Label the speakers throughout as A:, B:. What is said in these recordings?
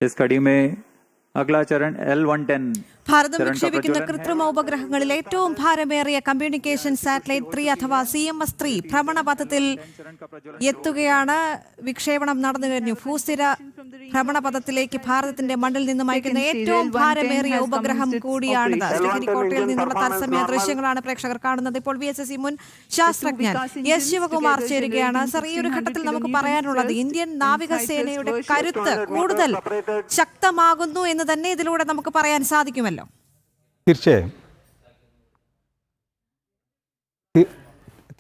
A: इस कड़ी में अगला चरण L110
B: ഭാരതം വിക്ഷേപിക്കുന്ന കൃത്രിമ ഉപഗ്രഹങ്ങളിൽ ഏറ്റവും ഭാരമേറിയ കമ്മ്യൂണിക്കേഷൻ സാറ്റലൈറ്റ് 3 അഥവാ CMS-3 ഭ്രമണപഥത്തിൽ എത്തുകയാണ്. വിക്ഷേപണം നടന്നു കഴിഞ്ഞു. ഭൂസ്ഥിര ഭ്രമണപഥത്തിലേക്ക് ഭാരതത്തിന്റെ മണ്ണിൽ നിന്നും അയക്കുന്ന ഏറ്റവും ഭാരമേറിയ ഉപഗ്രഹം കൂടിയാണിത്. ശ്രീഹരിക്കോട്ടയിൽ നിന്നുള്ള തത്സമയ ദൃശ്യങ്ങളാണ് പ്രേക്ഷകർ കാണുന്നത്. ഇപ്പോൾ VSSC മുൻ ശാസ്ത്രജ്ഞൻ S ശിവകുമാർ ചേരുകയാണ്. സർ, ഈ ഒരു ഘട്ടത്തിൽ നമുക്ക് പറയാനുള്ളത് ഇന്ത്യൻ നാവികസേനയുടെ കരുത്ത് കൂടുതൽ ശക്തമാകുന്നു എന്ന് തന്നെ ഇതിലൂടെ നമുക്ക് പറയാൻ സാധിക്കുമല്ലോ.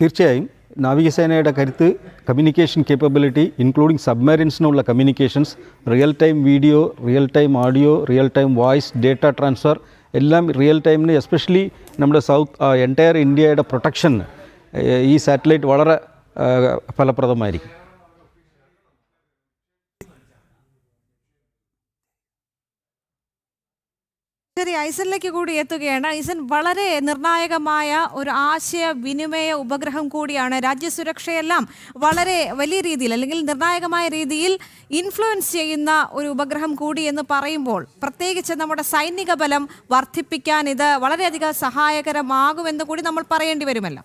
C: തീർച്ചയായും നാവികസേനയുടെ കരുത്ത്, കമ്മ്യൂണിക്കേഷൻ കേപ്പബിലിറ്റി ഇൻക്ലൂഡിംഗ് സബ്മറീൻസിനുള്ള communications, real time video, real time audio, real time voice, data transfer എല്ലാം റിയൽ ടൈമിന്, എസ്പെഷ്യലി നമ്മുടെ എൻറ്റയർ ഇന്ത്യയുടെ പ്രൊട്ടക്ഷൻ ഈ സാറ്റലൈറ്റ് വളരെ ഫലപ്രദമായിരിക്കും.
B: ശരി, ഐസനിലേക്ക് കൂടി എത്തുകയാണ്. ഐസൻ വളരെ നിർണായകമായ ഒരു ആശയവിനിമയ ഉപഗ്രഹം കൂടിയാണ്. രാജ്യസുരക്ഷയെല്ലാം വളരെ വലിയ രീതിയിൽ അല്ലെങ്കിൽ നിർണായകമായ രീതിയിൽ ഇൻഫ്ലുവൻസ് ചെയ്യുന്ന ഒരു ഉപഗ്രഹം കൂടി എന്ന് പറയുമ്പോൾ പ്രത്യേകിച്ച് നമ്മുടെ സൈനിക ബലം വർദ്ധിപ്പിക്കാൻ ഇത് വളരെയധികം സഹായകരമാകുമെന്ന് കൂടി നമ്മൾ പറയേണ്ടി വരുമല്ലോ.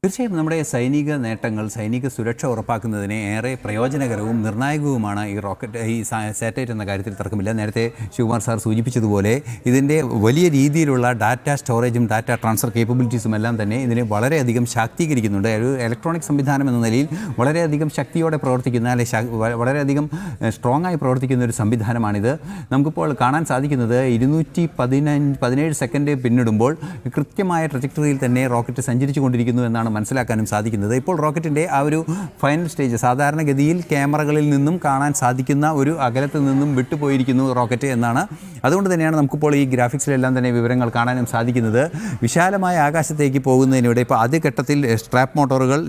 D: തീർച്ചയായും നമ്മുടെ സൈനിക നേട്ടങ്ങൾ, സൈനിക സുരക്ഷ ഉറപ്പാക്കുന്നതിന് ഏറെ പ്രയോജനകരവും നിർണായകവുമാണ് ഈ റോക്കറ്റ്, ഈ സാറ്റലൈറ്റ് എന്ന കാര്യത്തിൽ തർക്കമില്ല. നേരത്തെ ശിവകുമാർ സാർ സൂചിപ്പിച്ചതുപോലെ ഇതിൻ്റെ വലിയ രീതിയിലുള്ള ഡാറ്റ സ്റ്റോറേജും ഡാറ്റ ട്രാൻസ്ഫർ കേപ്പബിലിറ്റീസും എല്ലാം തന്നെ ഇതിനെ വളരെയധികം ശാക്തീകരിക്കുന്നുണ്ട്. ഒരു ഇലക്ട്രോണിക് സംവിധാനം എന്ന നിലയിൽ വളരെയധികം ശക്തിയോടെ പ്രവർത്തിക്കുന്ന, അല്ലെങ്കിൽ വളരെയധികം സ്ട്രോങ് ആയി പ്രവർത്തിക്കുന്ന ഒരു സംവിധാനമാണിത്. നമുക്കിപ്പോൾ കാണാൻ സാധിക്കുന്നത് 217 സെക്കൻഡ് പിന്നിടുമ്പോൾ കൃത്യമായ ട്രജക്ടറിയിൽ തന്നെ റോക്കറ്റ് സഞ്ചരിച്ചു കൊണ്ടിരിക്കുന്നു എന്നാണ് മനസ്സിലാക്കാനും സാധിക്കുന്നത്. ഇപ്പോൾ റോക്കറ്റിൻ്റെ ആ ഒരു ഫൈനൽ സ്റ്റേജ്, സാധാരണഗതിയിൽ ക്യാമറകളിൽ നിന്നും കാണാൻ സാധിക്കുന്ന ഒരു അകലത്തിൽ നിന്നും വിട്ടുപോയിരിക്കുന്നു റോക്കറ്റ് എന്നാണ്. അതുകൊണ്ട് തന്നെയാണ് നമുക്കിപ്പോൾ ഈ ഗ്രാഫിക്സിലെല്ലാം തന്നെ വിവരങ്ങൾ കാണാനും സാധിക്കുന്നത്. വിശാലമായ ആകാശത്തേക്ക് പോകുന്നതിനിടെ ഇപ്പോൾ ആദ്യ ഘട്ടത്തിൽ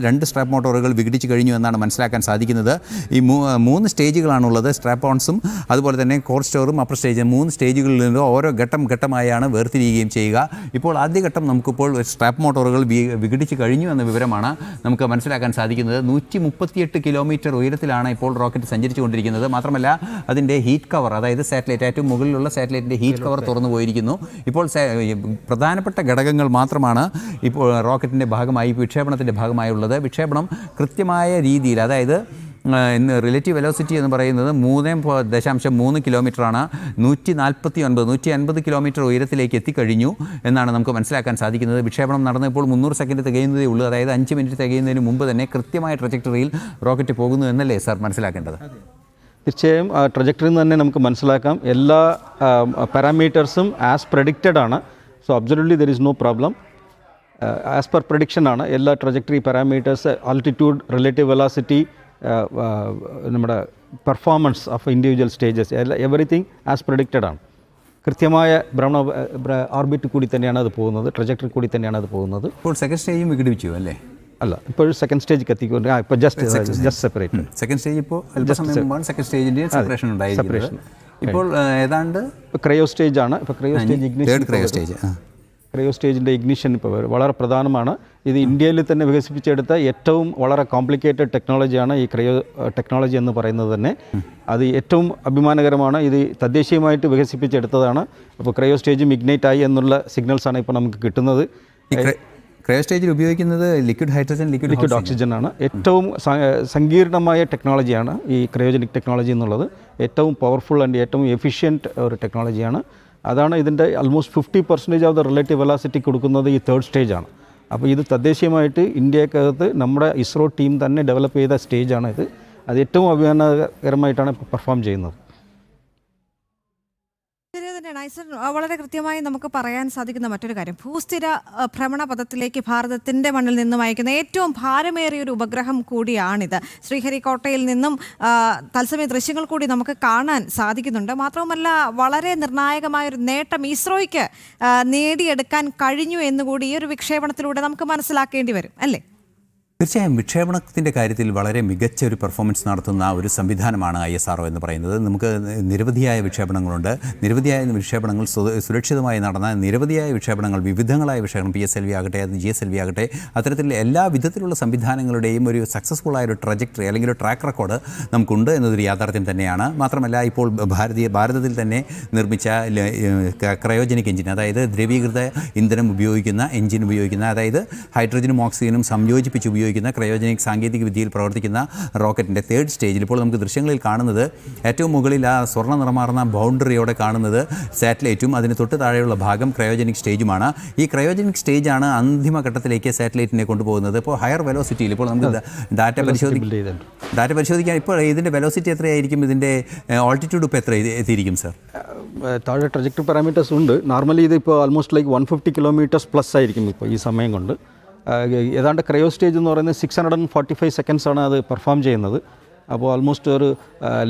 D: രണ്ട് സ്ട്രാപ്പ് മോട്ടോറുകൾ വിഘടിച്ച് കഴിഞ്ഞു എന്നാണ് മനസ്സിലാക്കാൻ സാധിക്കുന്നത്. ഈ 3 സ്റ്റേജുകളാണുള്ളത്. സ്ട്രാപ്പ് ഓൺസും അതുപോലെ തന്നെ കോർ സ്റ്റോറും അപ്പർ സ്റ്റേജ്, 3 സ്റ്റേജുകളിൽ നിന്ന് ഓരോ ഘട്ടമായാണ് വേർതിരിയുകയും ചെയ്യുക. ഇപ്പോൾ ആദ്യഘട്ടം നമുക്കിപ്പോൾ സ്ട്രാപ്പ് മോട്ടോറുകൾ വിഘടിച്ച് കഴിഞ്ഞു എന്ന വിവരമാണ് നമുക്ക് മനസ്സിലാക്കാൻ സാധിക്കുന്നത്. 138 കിലോമീറ്റർ ഉയരത്തിലാണ് ഇപ്പോൾ റോക്കറ്റ് സഞ്ചരിച്ചു കൊണ്ടിരിക്കുന്നത്. മാത്രമല്ല അതിൻ്റെ ഹീറ്റ് കവർ, അതായത് സാറ്റലൈറ്റ്, ഏറ്റവും മുകളിലുള്ള സാറ്റലൈറ്റിൻ്റെ ഹീറ്റ് കവർ തുറന്നു പോയിരിക്കുന്നു. ഇപ്പോൾ പ്രധാനപ്പെട്ട ഘടകങ്ങൾ മാത്രമാണ് ഇപ്പോൾ റോക്കറ്റിൻ്റെ ഭാഗമായി, വിക്ഷേപണത്തിൻ്റെ ഭാഗമായുള്ളത്. വിക്ഷേപണം കൃത്യമായ രീതിയിൽ, അതായത് റിലേറ്റീവ് വെലോസിറ്റി എന്ന് പറയുന്നത് 3.3 കിലോമീറ്ററാണ്. 150 കിലോമീറ്റർ ഉയരത്തിലേക്ക് എത്തിക്കഴിഞ്ഞു എന്നാണ് നമുക്ക് മനസ്സിലാക്കാൻ സാധിക്കുന്നത്. വിക്ഷേപണം നടന്നപ്പോൾ 300 സെക്കൻഡ് തികയുന്നതേ ഉള്ളൂ. അതായത് 5 മിനിറ്റ് തികയുന്നതിന് മുമ്പ് തന്നെ കൃത്യമായ ട്രജക്ടറിയിൽ റോക്കറ്റ് പോകുന്നു എന്നല്ലേ സാർ മനസ്സിലാക്കേണ്ടത്?
C: തീർച്ചയായും ആ ട്രജക്ടറിയിൽ നിന്ന് തന്നെ നമുക്ക് മനസ്സിലാക്കാം. എല്ലാ പാരാമീറ്റേഴ്സും ആസ് പ്രഡിക്റ്റഡ് ആണ്. So absolutely there is no problem. As per prediction ആണ് എല്ലാ trajectory parameters, altitude, relative velocity, നമ്മുടെ performance of individual stages, everything as predicted ആണ്. കൃത്യമായ ഓർബിറ്റ് കൂടി തന്നെയാണ് അത് പോകുന്നത്, ട്രജക്ടറി കൂടി തന്നെയാണ് അത് പോകുന്നത്.
D: ഇപ്പോൾ സെക്കൻഡ് സ്റ്റേജും വിഘടിപ്പിച്ചു അല്ലേ?
C: അല്ല, ഇപ്പോൾ സെക്കൻഡ് സ്റ്റേജിലേക്ക് എത്തിക്കൊണ്ട് ഇപ്പോൾ ജസ്റ്റ് സെപ്പറേറ്റ്.
D: സെക്കൻഡ് സ്റ്റേജ് ഇപ്പോൾ സെക്കൻഡ് സ്റ്റേജിൻ്റെ സെപ്പറേഷൻ ഉണ്ടായിരിക്കുന്നത്. ഇപ്പോൾ ഏതാണ്ട്
C: ക്രയോ സ്റ്റേജ് ആണ്. ഇപ്പോൾ ക്രയോ സ്റ്റേജിൻ്റെ ഇഗ്നിഷൻ ഇപ്പോൾ വളരെ പ്രധാനമാണ്. ഇത് ഇന്ത്യയിൽ തന്നെ വികസിപ്പിച്ചെടുത്ത ഏറ്റവും വളരെ കോംപ്ലിക്കേറ്റഡ് ടെക്നോളജിയാണ് ഈ ക്രയോ ടെക്നോളജി എന്ന് പറയുന്നത് തന്നെ. അത് ഏറ്റവും അഭിമാനകരമാണ്. ഇത് തദ്ദേശീയമായിട്ട് വികസിപ്പിച്ചെടുത്തതാണ്. അപ്പോൾ ക്രയോ സ്റ്റേജും ഇഗ്നൈറ്റ് ആയി എന്നുള്ള സിഗ്നൽസാണ് ഇപ്പോൾ നമുക്ക് കിട്ടുന്നത്.
D: ക്രയോ സ്റ്റേജിൽ ഉപയോഗിക്കുന്നത് ലിക്വിഡ് ഹൈഡ്രജൻ, ലിക്വിഡ്
C: ഓക്സിജൻ ആണ്. ഏറ്റവും സങ്കീർണമായ ടെക്നോളജിയാണ് ഈ ക്രയോജനിക് ടെക്നോളജി എന്നുള്ളത്. ഏറ്റവും പവർഫുൾ ആൻഡ് ഏറ്റവും എഫിഷ്യൻറ്റ് ഒരു ടെക്നോളജിയാണ്. അതാണ് ഇതിൻ്റെ almost 50% of the relative velocity കൊടുക്കുന്നത് ഈ 3rd സ്റ്റേജാണ്. അപ്പോൾ ഇത് തദ്ദേശീയമായിട്ട് ഇന്ത്യക്കകത്ത് നമ്മുടെ ഇസ്രോ ടീം തന്നെ ഡെവലപ്പ് ചെയ്ത സ്റ്റേജാണ് ഇത്. അത് ഏറ്റവും അഭിമാനകരമായിട്ടാണ് പെർഫോം ചെയ്യുന്നത്.
B: വളരെ കൃത്യമായി നമുക്ക് പറയാൻ സാധിക്കുന്ന മറ്റൊരു കാര്യം, ഭൂസ്ഥിര ഭ്രമണപഥത്തിലേക്ക് ഭാരതത്തിൻ്റെ മണ്ണിൽ നിന്നും അയക്കുന്ന ഏറ്റവും ഭാരമേറിയ ഒരു ഉപഗ്രഹം കൂടിയാണിത്. ശ്രീഹരിക്കോട്ടയിൽ നിന്നും തത്സമയ ദൃശ്യങ്ങൾ കൂടി നമുക്ക് കാണാൻ സാധിക്കുന്നുണ്ട്. മാത്രവുമല്ല വളരെ നിർണായകമായൊരു നേട്ടം ഇസ്രോയ്ക്ക് നേടിയെടുക്കാൻ കഴിഞ്ഞു എന്നുകൂടി ഈ ഒരു വിക്ഷേപണത്തിലൂടെ നമുക്ക് മനസ്സിലാക്കേണ്ടി വരും അല്ലേ?
D: തീർച്ചയായും വിക്ഷേപണത്തിൻ്റെ കാര്യത്തിൽ വളരെ മികച്ച ഒരു പെർഫോമൻസ് നടത്തുന്ന ഒരു സംവിധാനമാണ് ISRO എന്ന് പറയുന്നത്. നമുക്ക് നിരവധിയായ വിക്ഷേപണങ്ങളുണ്ട്. നിരവധിയായ വിക്ഷേപണങ്ങൾ സുരക്ഷിതമായി നടന്ന നിരവധിയായ വിക്ഷേപണങ്ങൾ, വിവിധങ്ങളായ വിക്ഷേപണം, PSLV ആകട്ടെ, GSLV ആകട്ടെ, അത്തരത്തിൽ എല്ലാ വിധത്തിലുള്ള സംവിധാനങ്ങളുടെയും ഒരു സക്സസ്ഫുൾ ആയ ഒരു ട്രജക്ടറി അല്ലെങ്കിൽ ഒരു ട്രാക്ക് റെക്കോർഡ് നമുക്കുണ്ട് എന്നതൊരു യാഥാർത്ഥ്യം തന്നെയാണ്. മാത്രമല്ല ഇപ്പോൾ ഭാരതത്തിൽ തന്നെ നിർമ്മിച്ച ക്രയോജനിക് എഞ്ചിൻ, അതായത് ദ്രവീകൃത ഇന്ധനം ഉപയോഗിക്കുന്ന എഞ്ചിൻ ഉപയോഗിക്കുന്ന, അതായത് ഹൈഡ്രജനും ഓക്സിജനും സംയോജിപ്പിച്ച് ഉപയോഗിക്കുന്ന ക്രയോജനിക് സാങ്കേതിക വിദ്യയിൽ പ്രവർത്തിക്കുന്ന റോക്കറ്റിൻ്റെ 3rd സ്റ്റേജിൽ ഇപ്പോൾ നമുക്ക് ദൃശ്യങ്ങളിൽ കാണുന്നത് ഏറ്റവും മുകളിൽ ആ സ്വർണ്ണ നിറമാർന്ന ബൗണ്ടറിയോടെ കാണുന്നത് സാറ്റലൈറ്റും അതിന് തൊട്ട് താഴെയുള്ള ഭാഗം ക്രയോജനിക് സ്റ്റേജുമാണ്. ഈ ക്രയോജനിക് സ്റ്റേജാണ് അന്തിമഘട്ടത്തിലേക്ക് സാറ്റലൈറ്റിനെ കൊണ്ടുപോകുന്നത്. ഇപ്പോൾ ഹയർ വെലോസിറ്റിയിൽ ഇപ്പോൾ നമുക്ക് ഡാറ്റ പരിശോധിക്കാൻ ഇപ്പോൾ ഇതിൻ്റെ വെലോസിറ്റി എത്രയായിരിക്കും, ഇതിൻ്റെ ഓൾട്ടിറ്റ്യൂഡ് ഇപ്പോൾ എത്ര എത്തിയിരിക്കും സർ?
C: താഴെ ട്രജക്ടറി പാരാമീറ്റേഴ്സ് ഉണ്ട്. നോർമലി ഇത് ഇപ്പോൾ ആൾമോസ്റ്റ് ലൈക്ക് 150 കിലോമീറ്റേഴ്സ് പ്ലസ് ആയിരിക്കും ഇപ്പോൾ ഈ സമയം കൊണ്ട്. ഏതാണ്ട് ക്രയോ സ്റ്റേജ് എന്ന് പറയുന്നത് 645 സെക്കൻഡ്സാണ് അത് പെർഫോം ചെയ്യുന്നത്. അപ്പോൾ ആൾമോസ്റ്റ് ഒരു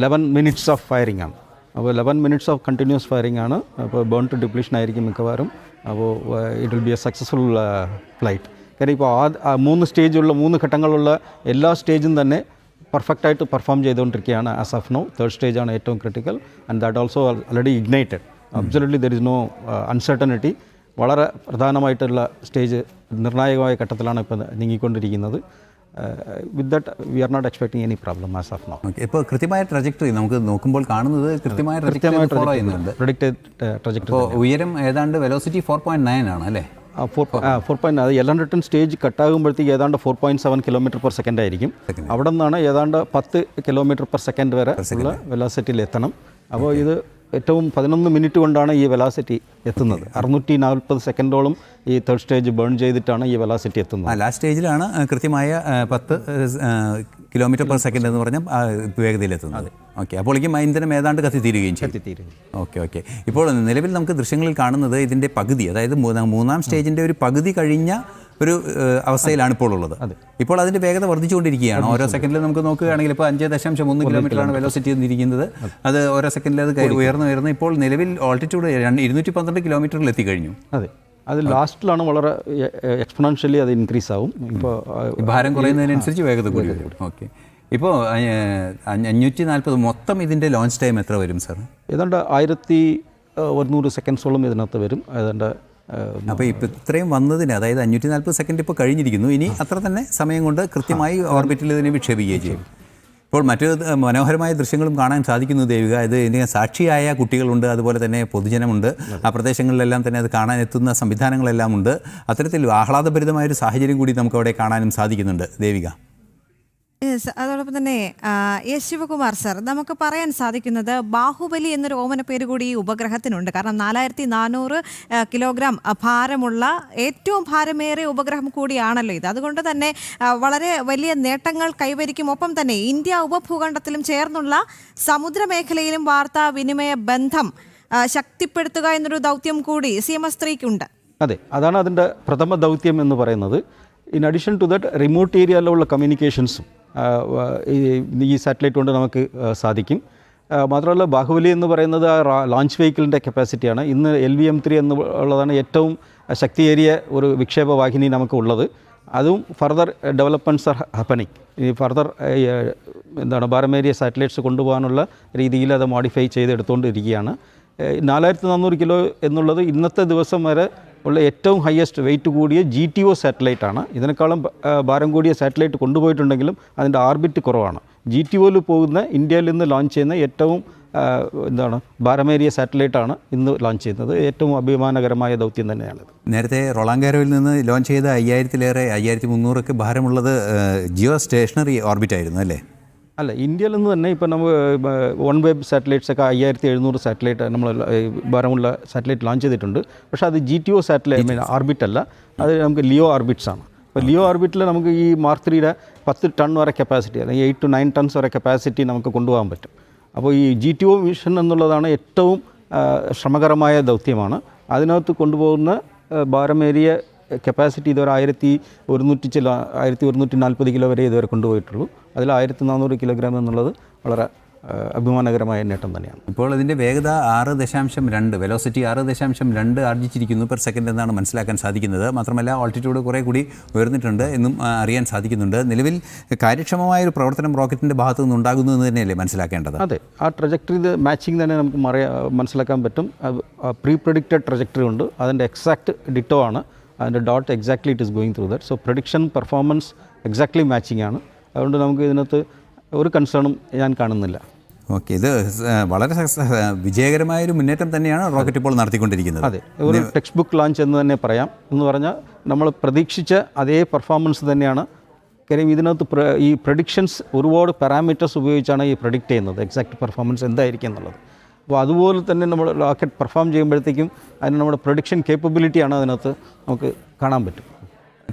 C: 11 മിനിറ്റ്സ് ഓഫ് ഫയറിംഗ് ആണ്. അപ്പോൾ 11 മിനിറ്റ്സ് ഓഫ് കണ്ടിന്യൂസ് ഫയറിംഗ് ആണ്. അപ്പോൾ ബേൺ ടു ഡിപ്ലീഷൻ ആയിരിക്കും മിക്കവാറും. അപ്പോൾ it will be a successful flight. കാര്യം ഇപ്പോൾ 3 സ്റ്റേജുള്ള 3 ഘട്ടങ്ങളുള്ള എല്ലാ സ്റ്റേജും തന്നെ പെർഫെക്റ്റായിട്ട് പെർഫോം ചെയ്തുകൊണ്ടിരിക്കുകയാണ്. ആസ് ഓഫ് നോ 3rd സ്റ്റേജാണ് ഏറ്റവും critical, and that also already ignited. Absolutely there is no uncertainty. വളരെ പ്രധാനമായിട്ടുള്ള സ്റ്റേജ്, നിർണായകമായ ഘട്ടത്തിലാണ് ഇപ്പോൾ നീങ്ങിക്കൊണ്ടിരിക്കുന്നത്. With that we are not expecting any problem as of now.
D: ഇപ്പോൾ കൃത്യമായ ട്രജക്ടറി നമുക്ക് നോക്കുമ്പോൾ കാണുന്നത് കൃത്യമായ ഫോളോ ചെയ്യുന്നുണ്ട്.
C: Predicted trajectory.
D: ഇപ്പോൾ ഉയരം ഏതാണ്ട് വെലോസിറ്റി 4.9 ആണ് അല്ലേ?
C: 4. അത് L110 സ്റ്റേജ് കട്ടാകുമ്പോഴത്തേക്ക് ഏതാണ്ട് 4.7 km/s ആയിരിക്കും. അവിടെ നിന്നാണ് ഏതാണ്ട് 10 km/s വരെ ഉള്ള വെലോസിറ്റിയിൽ എത്തണം. അപ്പോൾ ഇത് ഏറ്റവും 11 മിനിറ്റ് കൊണ്ടാണ് ഈ വെലോസിറ്റി എത്തുന്നത്. 640 സെക്കൻഡോളം ഈ 3rd സ്റ്റേജ് ബേൺ ചെയ്തിട്ടാണ് ഈ വെലോസിറ്റി എത്തുന്നത്.
D: ലാസ്റ്റ് സ്റ്റേജിലാണ് കൃത്യമായ 10 km/s എന്ന് പറഞ്ഞാൽ വേഗതയിലെത്തുന്നത്. ഓക്കെ, അപ്പോഴേക്കും ഇന്ധനം ഏതാണ്ട് കത്തിത്തീരുകയും ചെയ്യും. ഓക്കെ. ഇപ്പോൾ നിലവിൽ നമുക്ക് ദൃശ്യങ്ങളിൽ കാണുന്നത് ഇതിൻ്റെ പകുതി, അതായത് 3ാം സ്റ്റേജിൻ്റെ ഒരു പകുതി കഴിഞ്ഞ ഒരു അവസ്ഥയിലാണ് ഇപ്പോൾ ഉള്ളത്. ഇപ്പോൾ അതിൻ്റെ വേഗത വർദ്ധിച്ചുകൊണ്ടിരിക്കുകയാണ്. ഓരോ സെക്കൻഡിൽ നമുക്ക് നോക്കുകയാണെങ്കിൽ ഇപ്പോൾ 5.1 കിലോമീറ്ററാണ് വെലോസിറ്റി എന്നിരിക്കുന്നത്. അത് ഓരോ സെക്കൻഡിൽ അത് ഉയർന്ന് ഇപ്പോൾ നിലവിൽ ഓൾട്ടിറ്റ്യൂഡ് 212 കിലോമീറ്ററിൽ എത്തിക്കഴിഞ്ഞു.
C: അതെ, അത് ലാസ്റ്റിലാണ് വളരെ എക്സ്പൊണൻഷ്യലി അത് ഇൻക്രീസ് ആവും. ഇപ്പോൾ
D: ഭാരം കുറയുന്നതിനനുസരിച്ച് വേഗത കൂടി വരും. ഓക്കെ, ഇപ്പോൾ 540 മൊത്തം ഇതിൻ്റെ ലോഞ്ച് ടൈം എത്ര വരും സാർ?
C: ഏതാണ്ട് 1100 സെക്കൻഡ്സോളം ഇതിനകത്ത് വരും. ഏതാണ്ട്
D: അപ്പോൾ ഇപ്പോൾ ഇത്രയും വന്നതിന്, അതായത് 540 സെക്കൻഡ് ഇപ്പോൾ കഴിഞ്ഞിരിക്കുന്നു. ഇനി അത്ര തന്നെ സമയം കൊണ്ട് കൃത്യമായി ഓർബിറ്റിൽ ഇതിനെ വിക്ഷേപിക്കുകയും ചെയ്യും. ഇപ്പോൾ മറ്റു മനോഹരമായ ദൃശ്യങ്ങളും കാണാൻ സാധിക്കുന്നു ദേവിക. ഇതിന് സാക്ഷിയായ കുട്ടികളുണ്ട്, അതുപോലെ തന്നെ പൊതുജനമുണ്ട്. ആ പ്രദേശങ്ങളിലെല്ലാം തന്നെ അത് കാണാൻ എത്തുന്ന സംവിധാനങ്ങളെല്ലാം ഉണ്ട്. അത്തരത്തിൽ ആഹ്ലാദഭരിതമായൊരു സാഹചര്യം കൂടി നമുക്കവിടെ കാണാനും സാധിക്കുന്നുണ്ട് ദേവിക.
B: അതോടൊപ്പം തന്നെ ശിവകുമാർ സർ, നമുക്ക് പറയാൻ സാധിക്കുന്നത് ബാഹുബലി എന്നൊരു ഓമന പേര് കൂടി ഈ ഉപഗ്രഹത്തിനുണ്ട്. കാരണം 4400 കിലോഗ്രാം ഭാരമുള്ള ഏറ്റവും ഭാരമേറിയ ഉപഗ്രഹം കൂടിയാണല്ലോ ഇത്. അതുകൊണ്ട് തന്നെ വളരെ വലിയ നേട്ടങ്ങൾ കൈവരിക്കും. ഒപ്പം തന്നെ ഇന്ത്യ ഉപഭൂഖണ്ഡത്തിലും ചേർന്നുള്ള സമുദ്രമേഖലയിലും വാർത്താവിനിമയ ബന്ധം ശക്തിപ്പെടുത്തുക എന്നൊരു ദൗത്യം കൂടി CMS-3-ക്കുണ്ട്.
C: അതെ, അതാണ് അതിൻ്റെ പ്രഥമ ദൗത്യം എന്ന് പറയുന്നത്. In addition to that remote ഏരിയയിലുള്ള കമ്മ്യൂണിക്കേഷൻസും ഈ സാറ്റലൈറ്റ് കൊണ്ട് നമുക്ക് സാധിക്കും. മാത്രമല്ല ബാഹുബലി എന്ന് പറയുന്നത് ലോഞ്ച് വെഹിക്കിളിൻ്റെ കപ്പാസിറ്റിയാണ്. ഇന്ന് LVM-3 എന്നുള്ളതാണ് ഏറ്റവും ശക്തിയേറിയ ഒരു വിക്ഷേപ വാഹിനി നമുക്ക് ഉള്ളത്. അതും ഫർദർ ഡെവലപ്മെൻറ്റ്സ് ആർ ഹാപ്പനിങ്. ഈ ഫർദർ ഭാരമേറിയ സാറ്റലൈറ്റ്സ് കൊണ്ടുപോകാനുള്ള രീതിയിൽ അത് മോഡിഫൈ ചെയ്തെടുത്തുകൊണ്ടിരിക്കുകയാണ്. 4400 കിലോ എന്നുള്ളത് ഇന്നത്തെ ദിവസം വരെ ഉള്ള ഏറ്റവും ഹയസ്റ്റ് വെയിറ്റ് കൂടിയ GTO സാറ്റലൈറ്റാണ്. ഇതിനേക്കാളും ഭാരം കൂടിയ സാറ്റലൈറ്റ് കൊണ്ടുപോയിട്ടുണ്ടെങ്കിലും അതിൻ്റെ ആർബിറ്റ് കുറവാണ്. GTOയിൽ പോകുന്ന ഇന്ത്യയിൽ നിന്ന് ലോഞ്ച് ചെയ്യുന്ന ഏറ്റവും ഭാരമേറിയ സാറ്റലൈറ്റാണ് ഇന്ന് ലോഞ്ച് ചെയ്യുന്നത്. ഏറ്റവും അഭിമാനകരമായ ദൗത്യം തന്നെയാണ്.
D: നേരത്തെ റൊളാങ്കാരോയിൽ നിന്ന് ലോഞ്ച് ചെയ്ത 5300 ഭാരമുള്ളത് ജിയോ സ്റ്റേഷണറി ഓർബിറ്റ് ആയിരുന്നു അല്ലേ?
C: അല്ല, ഇന്ത്യയിൽ നിന്ന് തന്നെ ഇപ്പോൾ നമ്മൾ വൺ വെബ് സാറ്റലൈറ്റ്സൊക്കെ 5700 സാറ്റലൈറ്റ് നമ്മൾ ഭാരമുള്ള സാറ്റലൈറ്റ് ലോഞ്ച് ചെയ്തിട്ടുണ്ട്. പക്ഷേ അത് GTO സാറ്റലൈറ്റ് ഓർബിറ്റ് അല്ല, അത് നമുക്ക് ലിയോ ഓർബിറ്റ്സ് ആണ്. അപ്പോൾ ലിയോ ഓർബിറ്റിൽ നമുക്ക് ഈ Mark 3യുടെ 10 ടൺ വരെ കപ്പാസിറ്റി, അല്ലെങ്കിൽ 8 to 9 ടൺസ് വരെ കപ്പാസിറ്റി നമുക്ക് കൊണ്ടുപോകാൻ പറ്റും. അപ്പോൾ ഈ GTO മിഷൻ എന്നുള്ളതാണ് ഏറ്റവും ശ്രമകരമായ ദൗത്യമാണ്. അതിനകത്ത് കൊണ്ടുപോകുന്ന ഭാരമേറിയ കപ്പാസിറ്റി ഇതുവരെ 1140 കിലോ വരെ ഇതുവരെ കൊണ്ടുപോയിട്ടുള്ളൂ. അതിൽ 1400 കിലോഗ്രാം എന്നുള്ളത് വളരെ അഭിമാനകരമായ നേട്ടം തന്നെയാണ്.
D: ഇപ്പോൾ ഇതിൻ്റെ വേഗത 6.2 വെലോസിറ്റി 6.2 ആർജിച്ചിരിക്കുന്നു പെർ സെക്കൻഡ് എന്നാണ് മനസ്സിലാക്കാൻ സാധിക്കുന്നത്. മാത്രമല്ല ഓൾട്ടിറ്റ്യൂഡ് കുറേ കൂടി ഉയർന്നിട്ടുണ്ട് എന്നും അറിയാൻ സാധിക്കുന്നുണ്ട്. നിലവിൽ കാര്യക്ഷമമായ ഒരു പ്രവർത്തനം റോക്കറ്റിൻ്റെ ഭാഗത്തു നിന്ന് ഉണ്ടാകുന്നു എന്ന് തന്നെയല്ലേ മനസ്സിലാക്കേണ്ടത്?
C: അതെ, ആ ട്രജക്ടറി മാച്ചിങ് തന്നെ നമുക്ക് മനസ്സിലാക്കാൻ പറ്റും. പ്രീ പ്രഡിക്റ്റഡ് ട്രജക്ടറി ഉണ്ട്, അതിൻ്റെ എക്സാക്ട് ഡിറ്റോ ആണ്, അതിൻ്റെ dot exactly it is going through that. So prediction performance exactly matching ആണ്. അതുകൊണ്ട് നമുക്ക് ഇതിനകത്ത് ഒരു കൺസേണും ഞാൻ കാണുന്നില്ല.
D: ഓക്കെ, ഇത് വളരെ വിജയകരമായൊരു മുന്നേറ്റം തന്നെയാണ് റോക്കറ്റ് ഇപ്പോൾ നടത്തിക്കൊണ്ടിരിക്കുന്നത്.
C: അതെ, ഒരു ടെക്സ്റ്റ് ബുക്ക് ലോഞ്ച് എന്ന് തന്നെ പറയാം. എന്ന് പറഞ്ഞാൽ നമ്മൾ പ്രതീക്ഷിച്ച അതേ പെർഫോമൻസ് തന്നെയാണ്. കാര്യം ഇതിനകത്ത് ഈ പ്രഡിക്ഷൻസ് ഒരുപാട് പാരാമീറ്റേഴ്സ് ഉപയോഗിച്ചാണ് ഈ പ്രഡിക്റ്റ് ചെയ്യുന്നത് എക്സാക്ട് പെർഫോമൻസ് എന്തായിരിക്കും എന്നുള്ളത്. അപ്പോൾ അതുപോലെ തന്നെ നമ്മൾ റോക്കറ്റ് പെർഫോം ചെയ്യുമ്പോഴത്തേക്കും അതിന് നമ്മുടെ പ്രഡിക്ഷൻ കേപ്പബിലിറ്റിയാണ് അതിനകത്ത് നമുക്ക് കാണാൻ പറ്റും.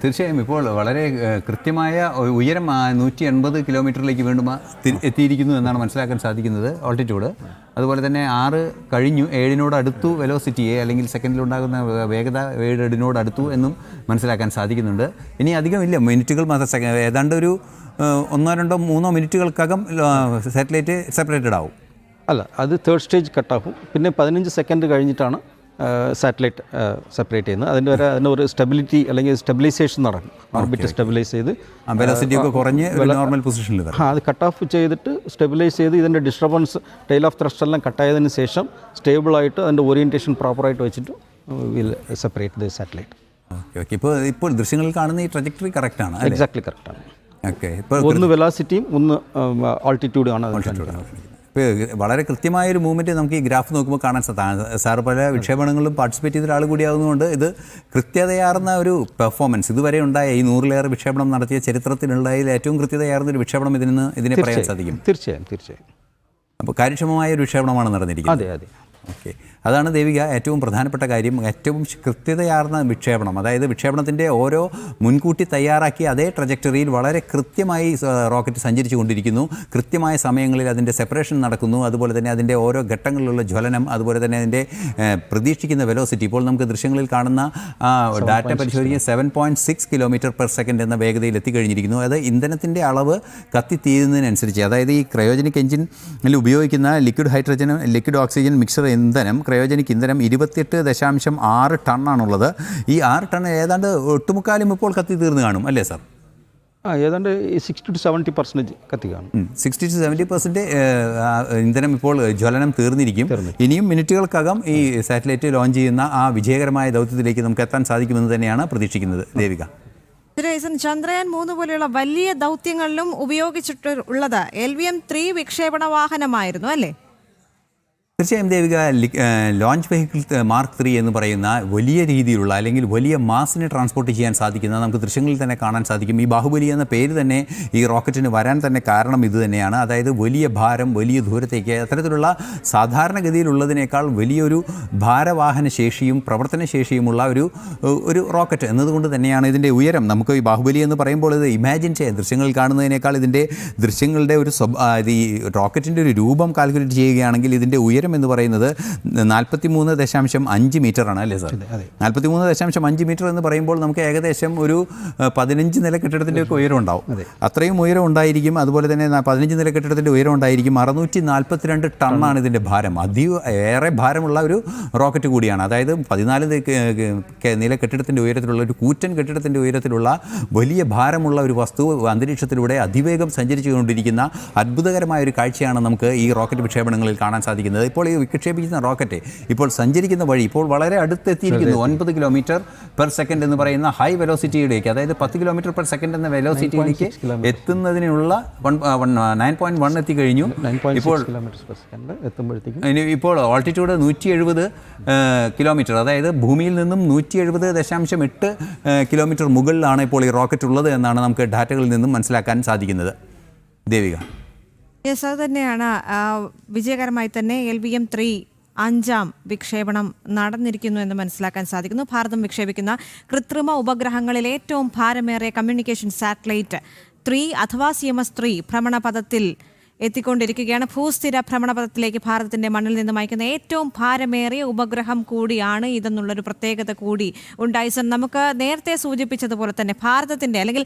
D: തീർച്ചയായും ഇപ്പോൾ വളരെ കൃത്യമായ ഉയരം 180 കിലോമീറ്ററിലേക്ക് വീണ്ടും എത്തിയിരിക്കുന്നു എന്നാണ് മനസ്സിലാക്കാൻ സാധിക്കുന്നത് ഓൾട്ടിറ്റ്യൂഡ്. അതുപോലെ തന്നെ 6 കഴിഞ്ഞു, 7 അടുത്തു വെലോസിറ്റിയെ, അല്ലെങ്കിൽ സെക്കൻഡിലുണ്ടാകുന്ന വേഗത 7 അടുത്തു എന്നും മനസ്സിലാക്കാൻ സാധിക്കുന്നുണ്ട്. ഇനി അധികമില്ല, മിനിറ്റുകൾ മാത്രം, ഏതാണ്ട് ഒരു 1, 2, 3 മിനിറ്റുകൾക്കകം സാറ്റലൈറ്റ് സെപ്പറേറ്റഡ് ആവും.
C: അല്ല, അത് തേർഡ് സ്റ്റേജ് കട്ടാകും. പിന്നെ 15 സെക്കൻഡ് കഴിഞ്ഞിട്ടാണ് സാറ്റലൈറ്റ് സെപ്പറേറ്റ് ചെയ്യുന്നത്. അതിൻ്റെ ഒരു സ്റ്റെബിലിറ്റി അല്ലെങ്കിൽ സ്റ്റെബിലൈസേഷൻ നടക്കും. ഓർബിറ്റ് സ്റ്റെബിലൈസ് ചെയ്ത്
D: വെലോസിറ്റി ഒക്കെ കുറഞ്ഞ് നോർമൽ പൊസിഷനിൽ
C: അത് കട്ട് ഓഫ് ചെയ്തിട്ട് സ്റ്റെബിലൈസ് ചെയ്ത് ഇതിൻ്റെ ഡിസ്റ്റർബൻസ് ടെയിൽ ഓഫ് ത്രസ്റ്റ് എല്ലാം കട്ടായതിനു ശേഷം സ്റ്റേബിളായിട്ട് അതിൻ്റെ ഓറിയൻറ്റേഷൻ പ്രോപ്പറായിട്ട് വെച്ചിട്ട് will separate the satellite.
D: Okay, ഇപ്പോൾ ദൃശ്യങ്ങളിൽ കാണുന്ന ഈ ട്രജക്ടറി കറക്റ്റാണ്?
C: എക്സാക്ട്ലി കറക്റ്റാണ്.
D: ഓക്കെ,
C: ഒന്ന് വെലോസിറ്റിയും ഒന്ന് ആൾട്ടിറ്റ്യൂഡും ആണ്.
D: ഇപ്പോൾ വളരെ കൃത്യമായൊരു മൂവ്മെൻറ്റ് നമുക്ക് ഈ ഗ്രാഫ് നോക്കുമ്പോൾ കാണാൻ സാർ പല വിക്ഷേപണങ്ങളിലും പാർട്ടിസിപ്പേറ്റ് ചെയ്ത ഒരാൾ കൂടിയാകുന്നതുകൊണ്ട് ഇത് കൃത്യതയാർന്ന ഒരു പെർഫോമൻസ് ഇതുവരെ ഉണ്ടായ ഈ 100-ലേറെ വിക്ഷേപണം നടത്തിയ ചരിത്രത്തിലുണ്ടായതിൽ ഏറ്റവും കൃത്യതയാർന്ന ഒരു വിക്ഷേപണം ഇതിനെ പറയാൻ സാധിക്കും.
C: തീർച്ചയായും.
D: അപ്പോൾ കാര്യക്ഷമമായ ഒരു വിക്ഷേപണമാണ് നടന്നിരിക്കുന്നത്.
C: അതെ.
D: ഓക്കെ, അതാണ് ദേവിക ഏറ്റവും പ്രധാനപ്പെട്ട കാര്യം. ഏറ്റവും കൃത്യതയാർന്ന വിക്ഷേപണം, അതായത് വിക്ഷേപണത്തിൻ്റെ ഓരോ മുൻകൂട്ടി തയ്യാറാക്കിയ അതേ ട്രജക്ടറിയിൽ വളരെ കൃത്യമായി റോക്കറ്റ് സഞ്ചരിച്ചു കൊണ്ടിരിക്കുന്നു. കൃത്യമായ സമയങ്ങളിൽ അതിൻ്റെ സെപ്പറേഷൻ നടക്കുന്നു. അതുപോലെ തന്നെ അതിൻ്റെ ഓരോ ഘട്ടങ്ങളിലുള്ള ജ്വലനം, അതുപോലെ തന്നെ അതിൻ്റെ പ്രതീക്ഷിക്കുന്ന വെലോസിറ്റി. ഇപ്പോൾ നമുക്ക് ദൃശ്യങ്ങളിൽ കാണുന്ന ഡാറ്റ പരിശോധിക്കുക 7.6 കിലോമീറ്റർ പെർ സെക്കൻഡ് എന്ന വേഗതയിൽ എത്തിക്കഴിഞ്ഞിരിക്കുന്നു. അത് ഇന്ധനത്തിൻ്റെ അളവ് കത്തിത്തീരുന്നതിനനുസരിച്ച്, അതായത് ഈ ക്രയോജനിക് എഞ്ചിനിൽ ഉപയോഗിക്കുന്ന ലിക്വിഡ് ഓക്സിജൻ മിക്സർ ഇന്ധനം, ക്രയോജനിക് ഇന്ധനം 28.6 ടണ്ണാണുള്ളത്. ഈ 6 ടൺ ഏതാണ്ട് 8.25 ഇപ്പോൾ കത്തി തീർന്ന് കാണും അല്ലേ സാർ?
C: ഏതാണ്ട് 60 to 70% കത്തി കാണും.
D: 60 to 70% ഇന്ധനം ഇപ്പോൾ ജ്വലനം തീർന്നിരിക്കും. ഇനിയും മിനിറ്റുകൾക്കകം ഈ സാറ്റലൈറ്റ് ലോഞ്ച് ചെയ്യുന്ന ആ വിജയകരമായ ദൗത്യത്തിലേക്ക് നമുക്ക് എത്താൻ സാധിക്കുമെന്ന് തന്നെയാണ് പ്രതീക്ഷിക്കുന്നത്. ദേവിക,
B: ചന്ദ്രയാൻ 3 പോലെയുള്ള വലിയ ദൗത്യങ്ങളിലും ഉപയോഗിച്ചിട്ടുള്ളത് LVM-3 വിക്ഷേപണ വാഹനമായിരുന്നു അല്ലേ?
D: തീർച്ചയായും ദേവിക, ലോഞ്ച് വെഹിക്കിൾ മാർക്ക് 3 എന്ന് പറയുന്ന വലിയ രീതിയിലുള്ള അല്ലെങ്കിൽ വലിയ മാസിനെ ട്രാൻസ്പോർട്ട് ചെയ്യാൻ സാധിക്കുന്ന, നമുക്ക് ദൃശ്യങ്ങളിൽ തന്നെ കാണാൻ സാധിക്കും. ഈ ബാഹുബലി എന്ന പേര് തന്നെ ഈ റോക്കറ്റിന് വരാൻ തന്നെ കാരണം ഇത് തന്നെയാണ്. അതായത് വലിയ ഭാരം, വലിയ ദൂരത്തേക്ക്, അത്തരത്തിലുള്ള സാധാരണഗതിയിലുള്ളതിനേക്കാൾ വലിയൊരു ഭാരവാഹന ശേഷിയും പ്രവർത്തനശേഷിയുമുള്ള ഒരു റോക്കറ്റ് എന്നതുകൊണ്ട് തന്നെയാണ് ഇതിൻ്റെ ഉയരം. നമുക്ക് ഈ ബാഹുബലി എന്ന് പറയുമ്പോൾ ഇത് ഇമാജിൻ ചെയ്യാൻ, ദൃശ്യങ്ങളിൽ കാണുന്നതിനേക്കാൾ ഇതിൻ്റെ ദൃശ്യങ്ങളുടെ ഈ റോക്കറ്റിൻ്റെ ഒരു രൂപം കാൽക്കുലേറ്റ് ചെയ്യുകയാണെങ്കിൽ ഇതിൻ്റെ ഉയരം എന്ന് പറയുന്നത് 43.5 മീറ്ററാണ് അല്ലേ സാർ? 43.5 മീറ്റർ എന്ന് പറയുമ്പോൾ നമുക്ക് ഏകദേശം ഒരു 15 നില കെട്ടിടത്തിൻ്റെ ഒക്കെ ഉയരം ഉണ്ടാവും. അത്രയും ഉയരം ഉണ്ടായിരിക്കും. അതുപോലെ തന്നെ 15 നില കെട്ടിടത്തിൻ്റെ ഉയരം ഉണ്ടായിരിക്കും. 642 ടണ്ണാണ് ഇതിൻ്റെ ഭാരം. ഏറെ ഭാരമുള്ള ഒരു റോക്കറ്റ് കൂടിയാണ്. അതായത് 14 നില കെട്ടിടത്തിൻ്റെ ഉയരത്തിലുള്ള ഒരു കൂറ്റൻ കെട്ടിടത്തിൻ്റെ ഉയരത്തിലുള്ള വലിയ ഭാരമുള്ള ഒരു വസ്തു അന്തരീക്ഷത്തിലൂടെ അതിവേഗം സഞ്ചരിച്ചുകൊണ്ടിരിക്കുന്ന അത്ഭുതകരമായ ഒരു കാഴ്ചയാണ് നമുക്ക് ഈ റോക്കറ്റ് വിക്ഷേപണങ്ങളിൽ കാണാൻ സാധിക്കുന്നത്. ഇപ്പോൾ ഈ വിക്ഷേപിക്കുന്ന റോക്കറ്റ് ഇപ്പോൾ സഞ്ചരിക്കുന്ന വഴി ഇപ്പോൾ വളരെ അടുത്തെത്തിയിരിക്കുന്നു. 9 കിലോമീറ്റർ പെർ സെക്കൻഡ് എന്ന് പറയുന്ന ഹൈ വെലോസിറ്റിയിലേക്ക്, അതായത് 10 കിലോമീറ്റർ പെർ സെക്കൻഡ് എന്ന വെലോസിറ്റിയിലേക്ക് എത്തുന്നതിനുള്ള 9.1 എത്തിക്കഴിഞ്ഞു. ഇപ്പോൾ ഓൾട്ടിറ്റ്യൂഡ് 170 കിലോമീറ്റർ, അതായത് ഭൂമിയിൽ നിന്നും 170.8 കിലോമീറ്റർ മുകളിലാണ് ഇപ്പോൾ ഈ റോക്കറ്റ് ഉള്ളത് എന്നാണ് നമുക്ക് ഡാറ്റകളിൽ നിന്നും മനസ്സിലാക്കാൻ സാധിക്കുന്നത്. ദേവിക,
B: യെസ്, അത് തന്നെയാണ്. വിജയകരമായി തന്നെ LVM-3 5ാം വിക്ഷേപണം നടന്നിരിക്കുന്നു എന്ന് മനസ്സിലാക്കാൻ സാധിക്കുന്നു. ഭാരതം വിക്ഷേപിക്കുന്ന കൃത്രിമ ഉപഗ്രഹങ്ങളിൽ ഏറ്റവും ഭാരമേറിയ കമ്മ്യൂണിക്കേഷൻ സാറ്റലൈറ്റ് 3 അഥവാ CMS-3 ഭ്രമണപഥത്തിൽ എത്തിക്കൊണ്ടിരിക്കുകയാണ്. ഭൂസ്ഥിര ഭ്രമണപഥത്തിലേക്ക് ഭാരതത്തിന്റെ മണ്ണിൽ നിന്നും അയക്കുന്ന ഏറ്റവും ഭാരമേറിയ ഉപഗ്രഹം കൂടിയാണ് ഇതെന്നുള്ളൊരു പ്രത്യേകത കൂടി ഉണ്ടായി. സർ, നമുക്ക് നേരത്തെ സൂചിപ്പിച്ചതുപോലെ തന്നെ ഭാരതത്തിന്റെ അല്ലെങ്കിൽ